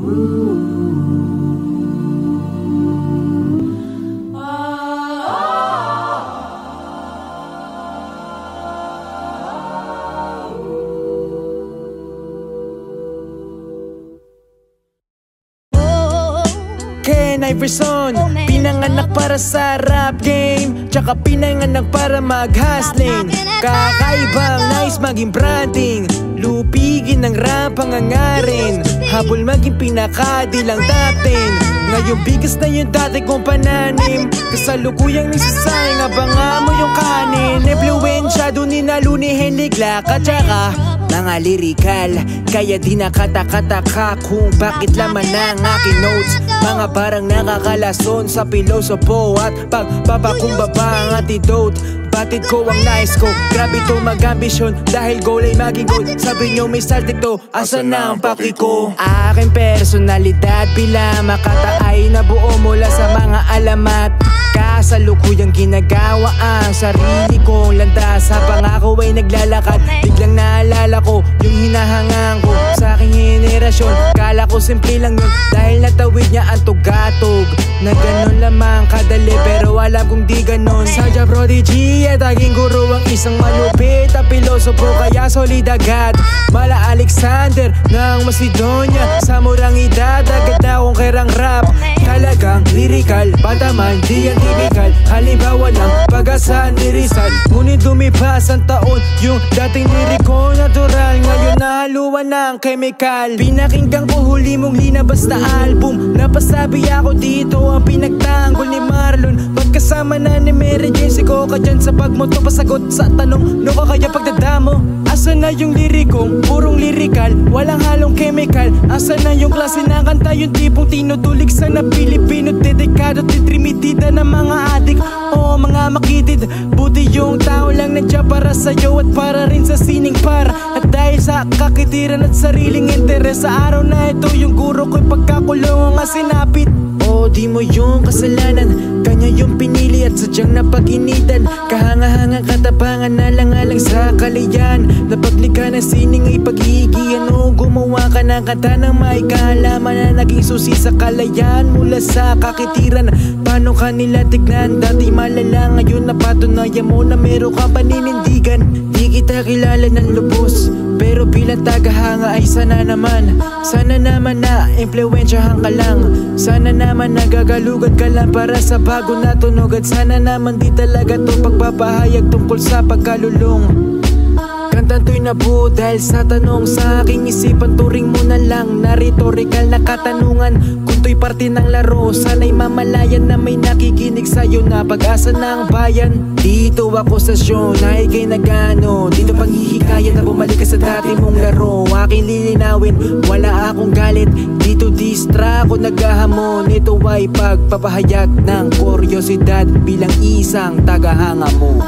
Ken Iverson, pinanganak para sa rap game, tsaka pinanganak para mag-hustling. Kakaibang nice maging branding, lupigin ng rap ang angarin, habol maging pinakadilang top 10. Ngayong bigas na yung dati kong pananim, kasalukuyang nagsasayang, abangan mo yung kanin. Influensyado ni Naluni Henrik Laka, tsaka mga lirikal, kaya di nakataka-taka kung bakit laman ng aking notes. Mga parang nakakalason sa pilosopo at pagpapakumbaba ang antidote. Batid ko ang nice ko, grabe to mag-ambisyon, dahil goal ay maging goal. Sabi nyo may saltik to, asan na ang paki ko? Aking personalidad bila makata ay nabuo mula sa mga alamat. Kasalukuyang ginagawa ang sarili kong landas, habang ako ay naglalakad. Biglang naalala ko yung hinahangaan ko sa aking henerasyon. Kala ko simple lang yun, dahil natawid niya ang tugatog na ganun lamang kadali, pero alam kong di ganun. Sadya prodigy at aking guro ang isang malupit na pilosopo, kaya solid agad. Mala Alexander ng Macedonia, sa murang edad agad na akong kerang rap. Talagang lyrical, bataman di yan typical, halimbawa ng Pag-asa ni Rizal. Ngunit dumipas ang taon, yung dating liriko natural, ngayon nahaluan ng chemical. Pinakinggan ko huli mong linabas na album, napasabi ako dito ang pinagtanggol ni Marlon. Pagkasama na ni Mary Jane, si Coca dyan sa pagmoto, pasagot sa tanong, no ka kaya pagdadamo? Asan na yung lirikong purong lirikal, walang halong chemical? Asan na yung klase ng kanta, yung tipong tinutulig sa na Pilipino, dedikado, titrimitida ng mga adik o mga makitid. Buti yung tao lang nandiyan para sa'yo at para rin sa sining para. At dahil sa kakitiran at sariling interes, sa araw na ito yung guro ko'y pagkakulong ang sinapit. O di mo yung kasalanan, kanya yung pinili at sadyang napag-initan. Kahanga-hangang katapangan na lang-alang sa kalayan, napaglikha ng sining ay pag-iigihan o gumawa ka ng kanta ng may kaalaman na naging susi sa kalayan mula sa kakitiran. Paano ka nila tignan? Dati malala, ngayon napatunayan mo na meron kang paninindigan. Di kita kilala ng lubos, pero bilang tagahanga ay sana naman na impluwensyahan ka lang. Sana naman nagagalugad ka lang para sa bago na tunog. At sana naman di talaga to pagpapahayag tungkol sa pagkalulong. Kantan to'y nabuo dahil sa tanong sa aking isipan, turing mo na lang na rhetorical na katanungan. Kung to'y parte ng laro, sana'y mamalayan na may nakikinig sa'yo na pag-asa ng bayan. Dito ako sa show na ikay nagano, dito panghihikayat na bumalik ka sa dati mong laro. Aking lilinawin, wala akong galit, dito distra ako naghahamon. Ito ay pagpapahayag ng kuryosidad bilang isang tagahanga mo.